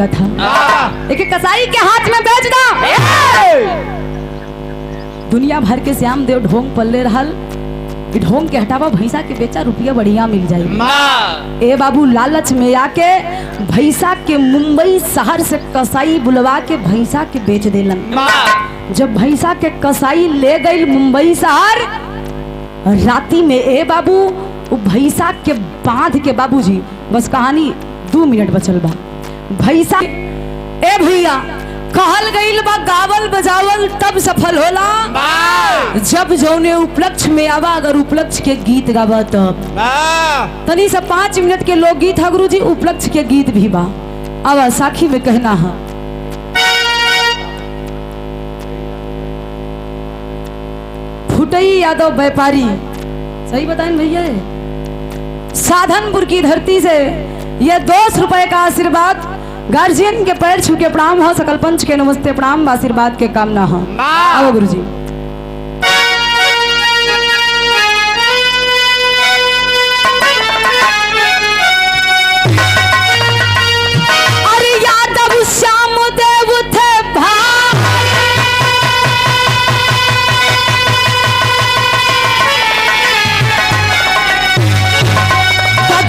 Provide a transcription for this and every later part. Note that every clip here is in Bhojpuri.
लगा था। एक कसाई के हाथ में बेच दो। दुनिया भर के श्याम देव ढोंग पल्ले रहल, ढोंग के हटावा भैंसा के बेचा रुपया बढ़िया मिल जाए। ए बाबू लालच में आके भैंसा के मुंबई शहर से कसाई बुलवा के भैंसा के बेच देलन। जब भैंसा के कसाई ले गई मुंबई शहर, राती में ए बाबू भैंसा के बांध के, बाबूजी बस कहानी 2 मिनट बचल बा। भैंसा ए भैया कहल गईल बा गावल बजावल तब सफल होला जब जौने उपलक्ष्य में आवा, अगर उपलक्ष्य के गीत गावा तब। तनी से 5 मिनट के लोकगीत है गुरुजी, उपलक्ष्य के गीत भी बा। अब साखी में कहना है फुटई यादव व्यापारी, सही बताएं भैया, साधनपुर की धरती से ये 200 रुपए का आशीर्वाद, गार्जियन के पैर छू के प्रणाम हो, सकल पंच के नमस्ते प्रणाम, आशीर्वाद के कामना हो। आओ गुरुजी। अरे यादव श्याम देव थे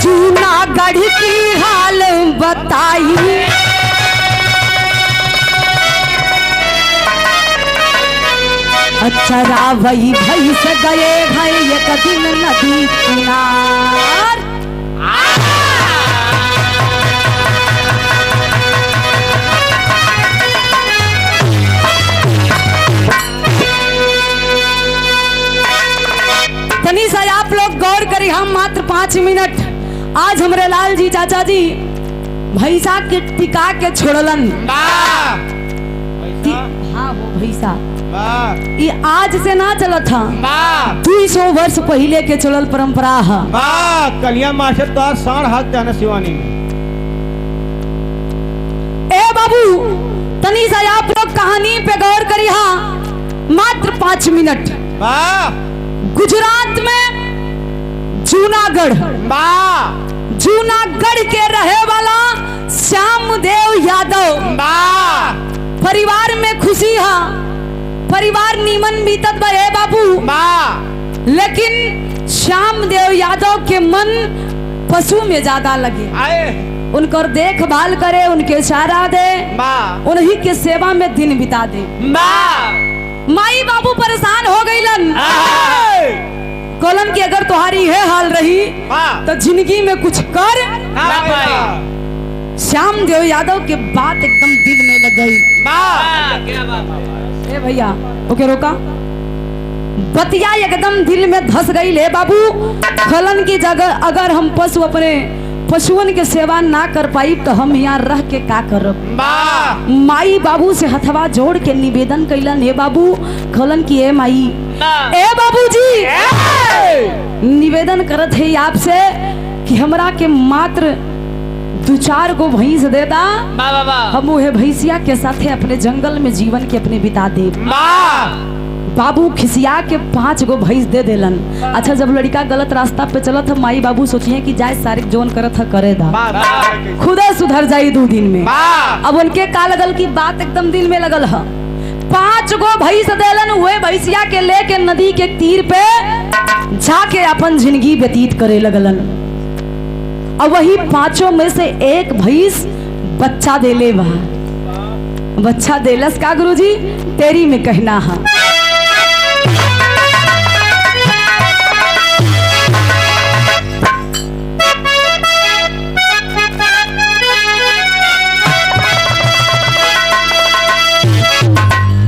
जूनागढ़ की हाल बताई, अच्छा रावई भैंस गए हैं एक दिन नदी किनार। तनी सा आप लोग गौर करी, हम मात्र 5 मिनट आज हमरे लाल जी चाचा जी भैंसा के टिका के छोड़लन। हाँ वो भैंसा ये आज से ना चलत था, 200 वर्ष पहले के चलल परंपरा है। कलिया मास्टर तो साढ़ हाथ जाना शिवानी में। ए बाबू तनी सा आप लोग कहानी पे गौर करी, हाँ मात्र 5 मिनट। गुजरात में जूनागढ़, जूनागढ़ के रहे वाला श्याम देव यादव परिवार में खुशी है, परिवार नीमन बीतत बा ए बाबू, लेकिन श्याम देव यादव के मन पशु में ज्यादा लगे। उनकर देखभाल करे, उनके चारा दे, उन्हीं के सेवा में दिन बिता दे। माई बाबू परेशान हो गईलन, कहलन कि अगर तुम्हारी है हाल रही तो जिंदगी में कुछ कर। श्याम देव यादव के बात एकदम दिल में लग गई। ए भैया ओके रोका, बतिया एकदम दिल में धस गई। ले बाबू खलन की जगह अगर हम पशु अपने पशुओं के सेवा ना कर पाई तो हम यहाँ रह के का करब। माई बाबू से हथवा जोड़ के निवेदन कैलन, हे बाबू खलन की ए माई ए बाबू जी निवेदन करत है आपसे कि हमरा के मात्र 2-4 गो भैंस देता, हम वो भैंसिया के साथे अपने जंगल में जीवन के अपने बिता दे। बाबू खिसिया के 5 गो भैंस दे देलन। अच्छा जब लड़का गलत रास्ता पे चलत है, माई बाबू सोचिए कि जाए सारे जोन करत है करे दा, खुदा सुधर जाई 2 दिन में। अब उनके का लगल की बात एकदम दिल में लगल है, 5 गो भैंस देलन, हुए भैंसिया के लेके नदी के तीर पे जाके अपन जिंदगी व्यतीत करे लगलन। और वही 5 में से एक भैंस बच्चा देले बा। बच्चा देलस का गुरुजी तेरी में कहना है।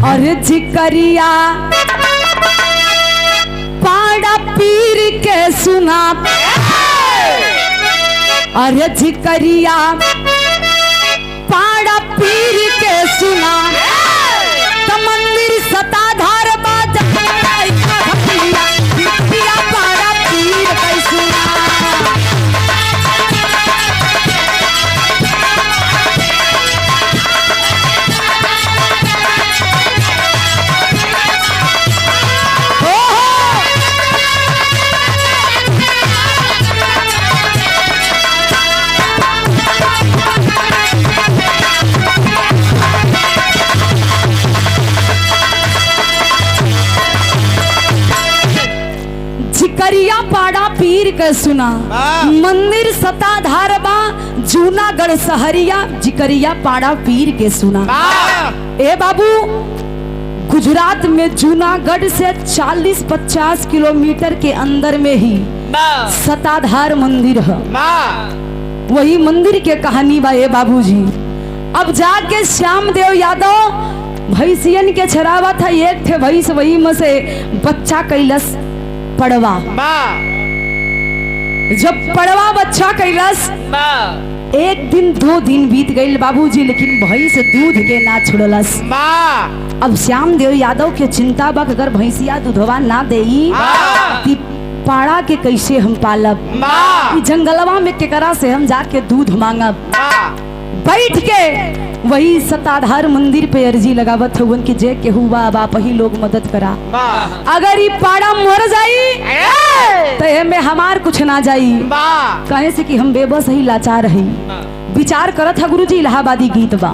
अरे जिकरिया पाड़ा पीर के सुना, अरे जिकरिया पाड़ा पीर के सुना, तो मंदिर सताधार बाजा पाड़ा पीर के सुना। के सुना वाह। मंदिर सताधार बा जूनागढ़ सहरिया जिकरिया पाड़ा पीर के सुना ए बाबू गुजरात में जूनागढ़ से 40-50 किलोमीटर के अंदर में ही सताधार मंदिर है। वही मंदिर के कहानी बा ए बाबूजी। अब जाके श्याम देव यादव भैंसियन के चरावा था, एक थे भैंस वही में से बच्चा कैलस पड़वा। जब पड़वा बच्चा कैलस 1 दिन 2 दिन बीत गई बाबूजी, लेकिन भैंस दूध के ना छोड़लस। अब श्याम देव यादव के चिंता बा अगर भैंसिया दूधवा ना देई ती पाड़ा के कैसे हम पालब, जंगलवा में केकरा से हम जाके दूध मांगब। बैठ के वही सताधार मंदिर पे अर्जी लगावत हुआ कि जे के हुआ बाप ही लोग मदद करा। अगर ये पाड़ा मर जाई तो एमे हमार कुछ ना जाई, कहे से कि हम बेबस ही लाचार ही। विचार करत है गुरुजी इलाहाबादी गीत बा।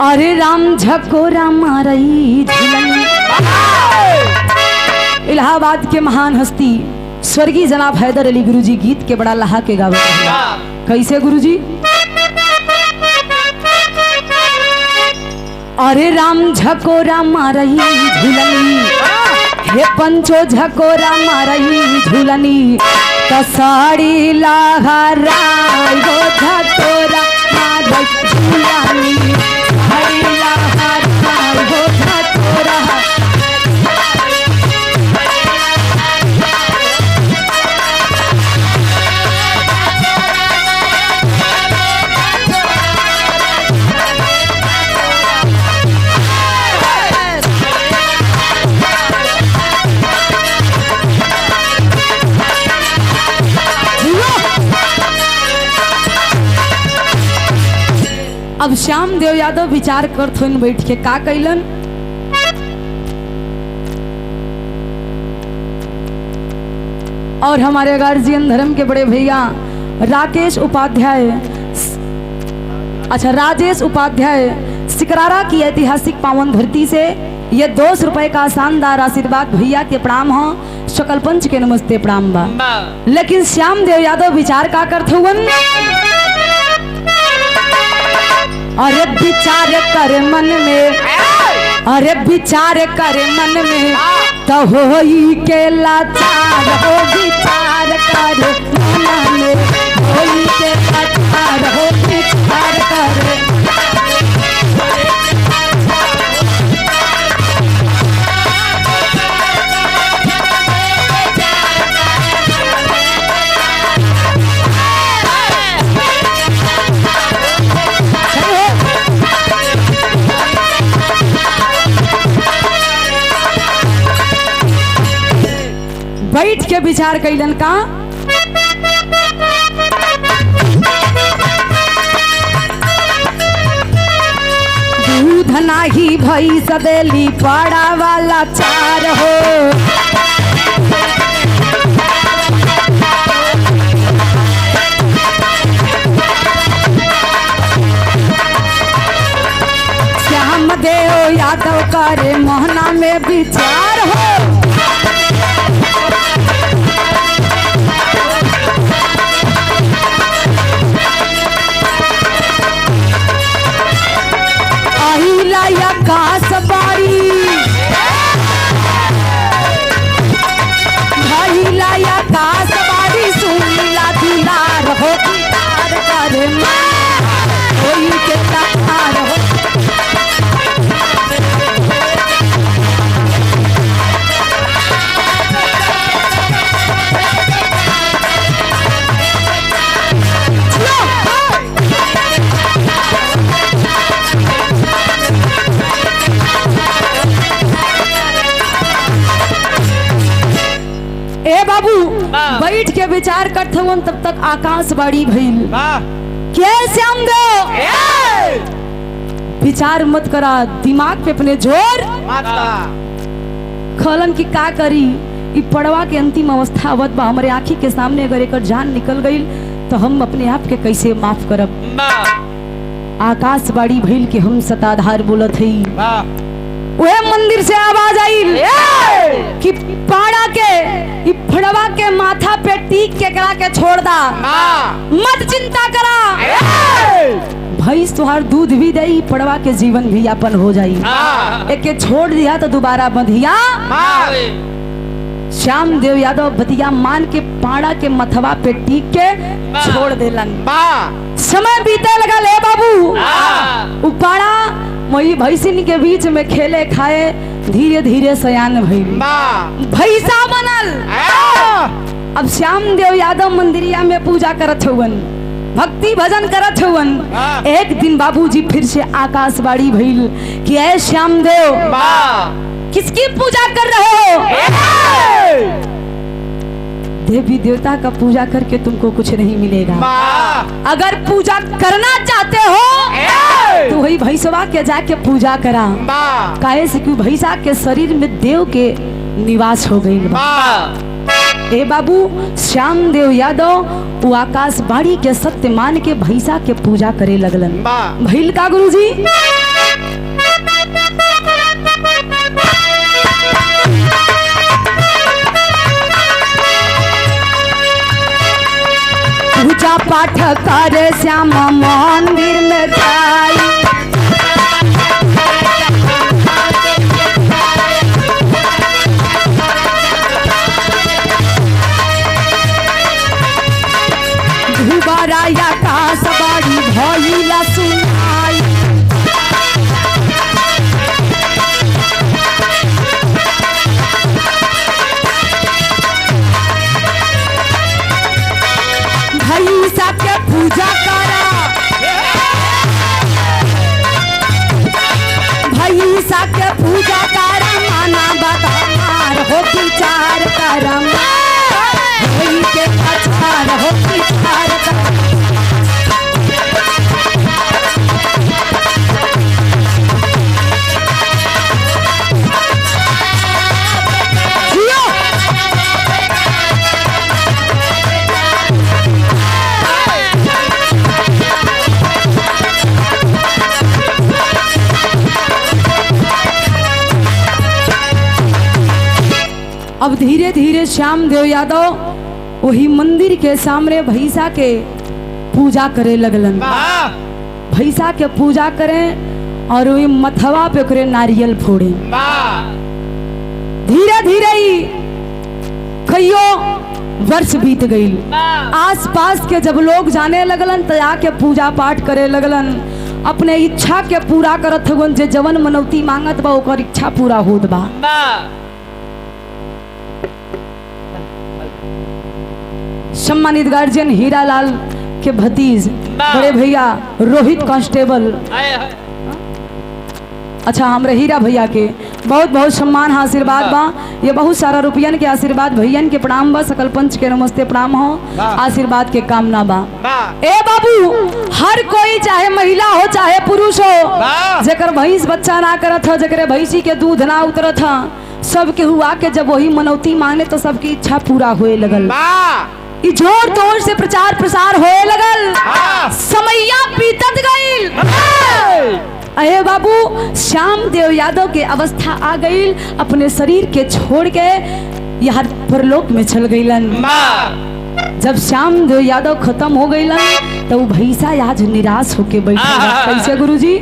अरे राम झकोरा मारई झूलन। इलाहाबाद के महान हस्ती स्वर्गीय जनाब हैदर अली गुरुजी गीत के बड़ा लहा के गावत हैं। कैसे गुरुजी? अरे राम झकोरा मारई झूलनी, हे पंचो झकोरा मारई झूलनी, साड़ी लहराई हो झकोरा मारई झूलनी, साड़ी लहराई हो झकोरा। अब श्याम देव यादव विचार करत होइन बैठ के का कैलन। और हमारे गार्जियन धर्म के बड़े भैया राकेश उपाध्याय, अच्छा राजेश उपाध्याय सिकरारा की ऐतिहासिक पावन धरती से ये 200 रुपए का शानदार आशीर्वाद भैया के प्रणाम हो, सकल पंच के नमस्ते प्रणाम बा। लेकिन श्याम देव यादव विचार का करत हुवन। अरे विचार कर मन में, अरे विचार कर मन में तो होई के लाचार हो। विचार कर मन में होई के लाचार हो। विचार कर बैठ के विचार कैलन का। दूध नाही भैंस देली पाड़ा वाला चार हो। श्याम देव यादव करे मोहना में विचार हो। घास बाड़ी भैला घास बाड़ी सुनीला दिलार हो। तार कर होई के तार हो। ए बाबू बैठ के विचार करते हुए तब तक आकाश बाड़ी भइल। क्या श्याम देव विचार मत करा, दिमाग पे अपने जोर खलन की का करी। इ पड़वा के अंतिम अवस्था आवत बा हमारे आँखी के सामने। अगर एक जान निकल गई तो हम अपने आप के कैसे माफ करब। आकाशवाणी भइल के हम सताधार बोलत हई। वह मंदिर से आवाज आई कि पाड़ा के फड़वा के माथा पे टीक के करा के छोड़ दा, मत चिंता करा। भैंस तुहार दूध भी दई, पड़वा के जीवन भी यापन हो जाई। एक छोड़ दिया तो दोबारा बंधिया। श्याम देव यादव बतिया मान के पाड़ा के मथवा पे टीक के छोड़ देलन। समय बीते लगा ले बाबू। उपाड़ा वही भैंसिन के बीच में खेले खाए धीरे धीरे सयान भइल, भैंसा बनल। अब श्याम देव यादव मंदिरिया में पूजा करत हुवन, भक्ति भजन करत हुवन। एक दिन बाबूजी फिर से आकाशवाणी भइल कि ऐ श्याम देव किसकी पूजा कर रहे हो? देवी देवता का पूजा करके तुमको कुछ नहीं मिलेगा। अगर पूजा करना चाहते हो तो वही भैंसवा के जाके पूजा करा। काहे से कि भैंसा के शरीर में देव के निवास हो गई। ए बाबू श्याम देव यादव वो आकाशवाणी के सत्य मान के भैंसा के पूजा करे लगलन। भइल का गुरुजी? पूजा पाठ करे श्याम मंदिर में जाई। धुबराया आकाशवाणी भइला सुनाई। भैंसा के पूजा करा, भैंसा के पूजा करा, माना बकार हो विचार करम, के प्रचार हो विचार करम। अब धीरे धीरे श्याम देव यादव वही मंदिर के सामने भैंसा के पूजा करे लगलन। भैंसा के पूजा करें और वही मथवा पे करे नारियल फोड़े। धीरे धीरे ही कईयों वर्ष बीत गई। आस पास के जब लोग जाने लगलन तो आके पूजा पाठ करे लगलन। अपने इच्छा के पूरा करत हवन, जे जवन मनौती मांगत बा ओकर इच्छा पूरा होत बा। सम्मानित गार्जियन हीरालाल के भतीज बड़े भैया रोहित कांस्टेबल, अच्छा हमारे हीरा भैया के बहुत बहुत सम्मान आशीर्वाद बा। ये बहुत सारा रुपयन के आशीर्वाद भैयन के प्रणाम बा। सकल पंच के नमस्ते प्रणाम हो, आशीर्वाद के कामना बा। ए बाबू हर कोई चाहे महिला हो चाहे पुरुष हो, जेकर भैंस बच्चा ना करत हो, जेकर भैंसी के दूध ना उतरत हो, सबके हुआ के जब वही मनौती मांगे तो सबकी इच्छा पूरा होए लगल। जोर तोर से प्रचार प्रसार होए लगल। समैया बीतत गईल। अरे बाबू श्याम देव यादव के अवस्था आ गई, अपने शरीर के छोड़ के यहाँ परलोक में चल गईलन। जब श्याम देव यादव खत्म हो गईलन तो भैंसा आज निराश होके बैठा। कैसे गुरुजी?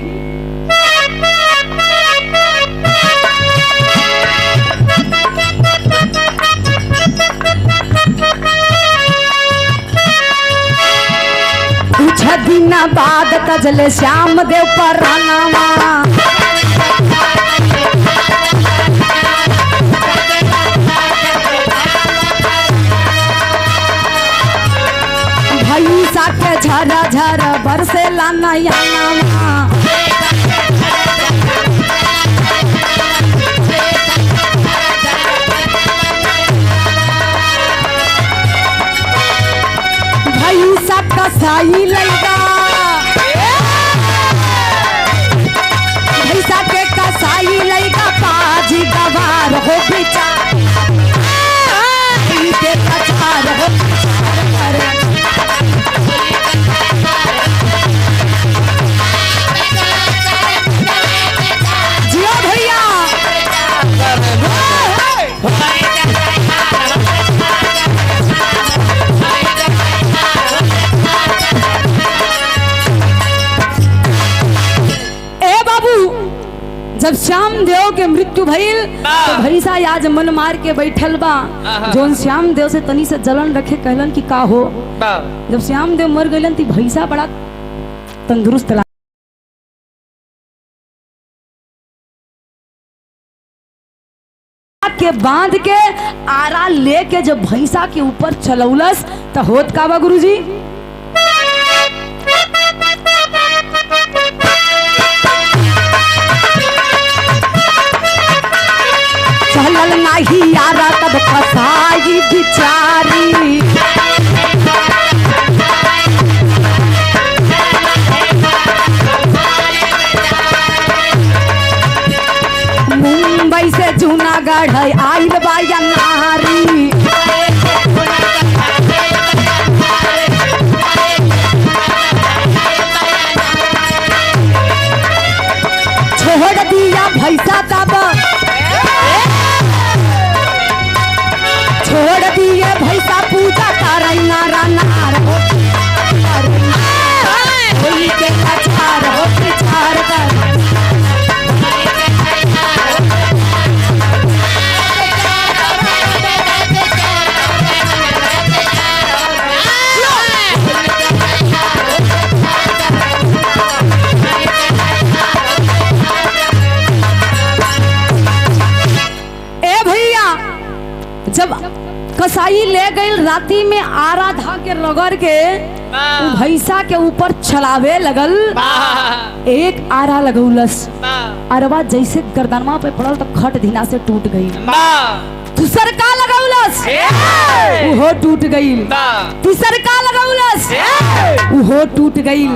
कुछ दिन बाद तजले श्याम देव परानावा, भैंसा के झरा झरा बरसे लाना यानावा। भैंसा कसाई लगा, भैंसा के कसाई लगा, पाजी गवार हो विचार, के प्रचार हो विचार करे। मृत्यु भइल तो भैंसा आज मन मार के बैठल बा। जोन श्याम देव से तनी से जलन रखे कहलन कि का हो। जब श्याम देव मर गइलन ती भैंसा बड़ा तंदुरुस्त के बांध के आरा लेके जब भैंसा के ऊपर चलौलस तो होत का बा गुरुजी। चलल नाही आरा तब कसाई बिचारी। मुंबई से जूनागढ़ आइल बा या नारी। छोड़ दिया भैंसा तब छोड़ दिए भैंसा पूजा कर नारा नार हो के अचार हो पिछाड़ कर। जब कसाई ले गई राती में आरा धा के रगड़ के भैंसा के ऊपर चलावे लगल। एक आरा लगौलस अरवा जैसे गर्दनमा पे पड़ल तो खट धीना से टूट गई। दूसर का लगौलस वो टूट गई। तीसर का लगौलस वो टूट गई।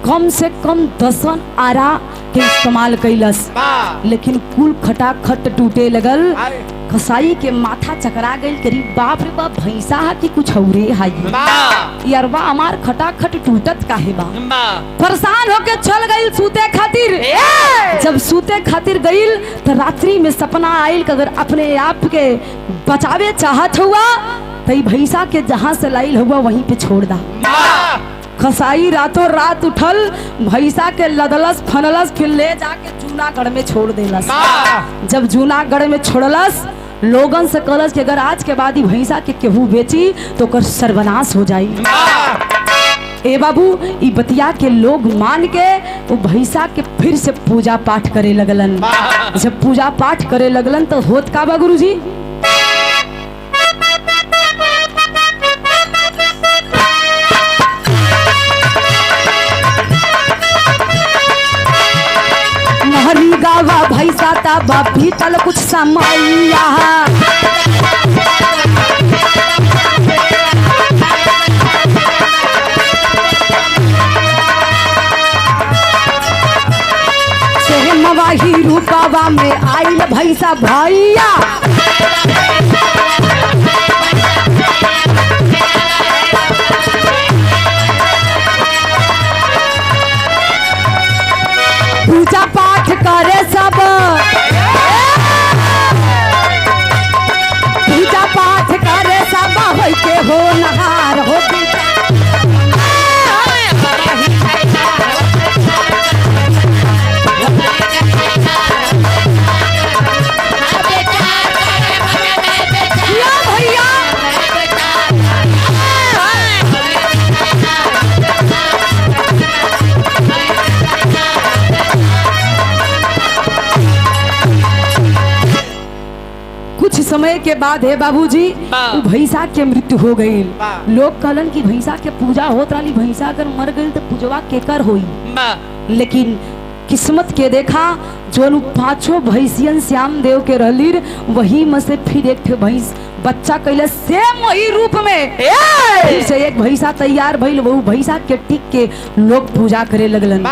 कम से कम 10 आरा के इस्तेमाल कैलस लेकिन कुल खटाखट टूटे लगल। कसाई के माथा चकरा गई करीब बाप रे बाप भैंसा की कुछ औरे हाई यारवा हमार खटाखट टूटत काहे बा। परेशान होके चल गई सूते खातिर। जब सूते खातिर गई तो रात्रि में सपना आयल कि अगर अपने आप के बचावे चाहत हुआ तो भैंसा के जहाँ से लाइल हुआ वहीं पे छोड़ दा। कसाई रातों रात उठल भैंसा के लदलस फनलस फिर ले जाके जूनागढ़ में छोड़ देलस। जब जूनागढ़ में छोड़लस लोगन से कहलस कि अगर आज के बाद ही भैंसा के केहू बेची तो कर सर्वनाश हो जाई। ए बाबू ई बतिया के लोग मान के वो भैंसा के फिर से पूजा पाठ करे लगलन। जब पूजा पाठ करे लगलन तो होत का बा गुरुजी। गावा भैंसा तबा भीतल कुछ समैया। सेहमवा ही रूपावा में आइल भैंसा भैया। पूजा पाठ करे सब पूजा पाठ करे सब होई के हो नहार हो। समय के बाद है बाबूजी भैंसा के मृत्यु हो गई। लोग कहलन कि भैंसा के पूजा होत रही भैंसा अगर मर गई तो पूजवा केकर होई। लेकिन किस्मत के देखा जो 5 भैंसियन श्याम देव के रहली वही में से फिर एक भैंस बच्चा कैले सेम वही रूप में फिर से एक भैंसा तैयार भइल। वो भैंसा के टिक के लोग पूजा करे लगलन।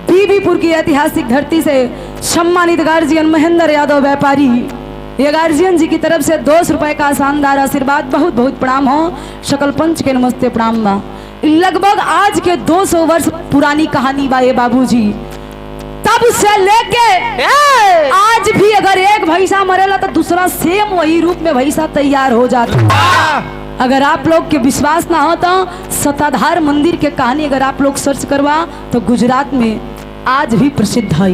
बीबीपुर की ऐतिहासिक धरती से सम्मानित गार्जियन महेंद्र यादव व्यापारी ये गार्जियन जी की तरफ से 200 रुपए का शानदार आशीर्वाद बहुत बहुत प्रणाम हो। सकल पंच के नमस्ते प्रणाम बा। लगभग आज के 200 वर्ष पुरानी कहानी बा ये बाबूजी। तब से लेके आज भी अगर एक भैंसा मरेला तो दूसरा सेम वही रूप में भैंसा तैयार हो जाता। अगर आप लोग के विश्वास ना हो तो सताधार मंदिर के कहानी अगर आप लोग सर्च करवा तो गुजरात में आज भी प्रसिद्ध है।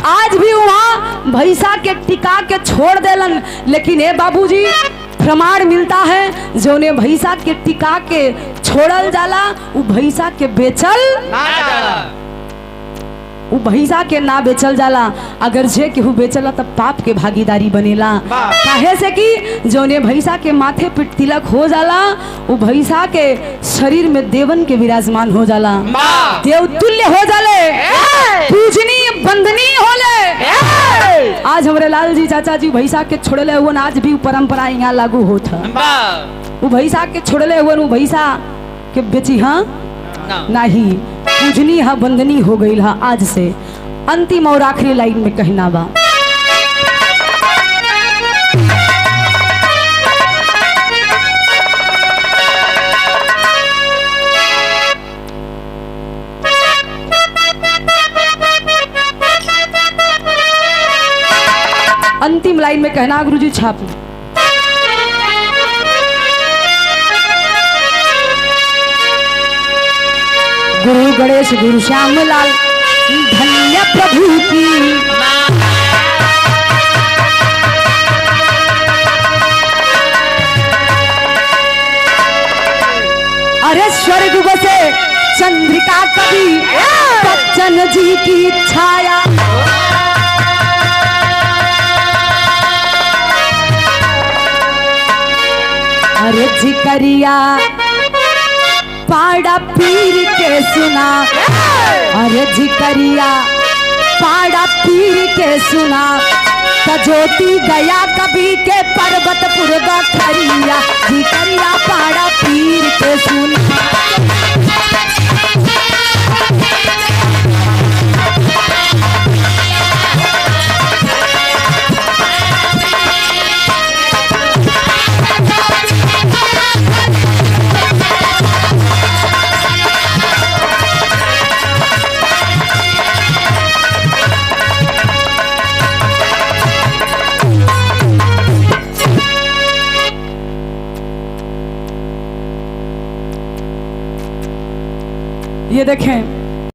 आज भी वहाँ भैंसा के टिका के छोड़ देलन, लेकिन ए बाबूजी प्रमाण मिलता है जो ने भैंसा के टिका के छोड़ल जाला उ भैंसा के बेचल उ भैंसा के ना बेचल जाला। अगर जे केहू बेचला तब पाप के भागीदारी बनेला। काहे से कि जोने भैंसा के माथे पे तिलक हो जाला उ भैंसा के शरीर में देवन के विराजमान हो जाला, देवतुल्य हो जाले, पूजनीय बंदनीय होले। आज हमारे लाल जी चाचा जी भैंसा के छोड़ले हुए आज भी परंपरा यहाँ लागू होता। उ भैंसा के छोड़ले हुए उ भैंसा के बेची हाँ नहीं, पूजनी हा बंदनी हो गई हा। आज से अंतिम और आखिरी लाइन में कहना बा, अंतिम लाइन में कहना गुरुजी छाप गुरु गणेश गुरु श्याम लाल धन्य प्रभु की। अरे स्वर्ग बसे चंद्रिका कवि बच्चन जी की छाया, अरे जिकरिया पाड़ा पीर के सुना, अरे जिकरिया पाड़ा पीर के सुना, सजोती गया कभी के पर्वतपुर गठरिया, जिकरिया पाड़ा पीर के सुना। ये देखें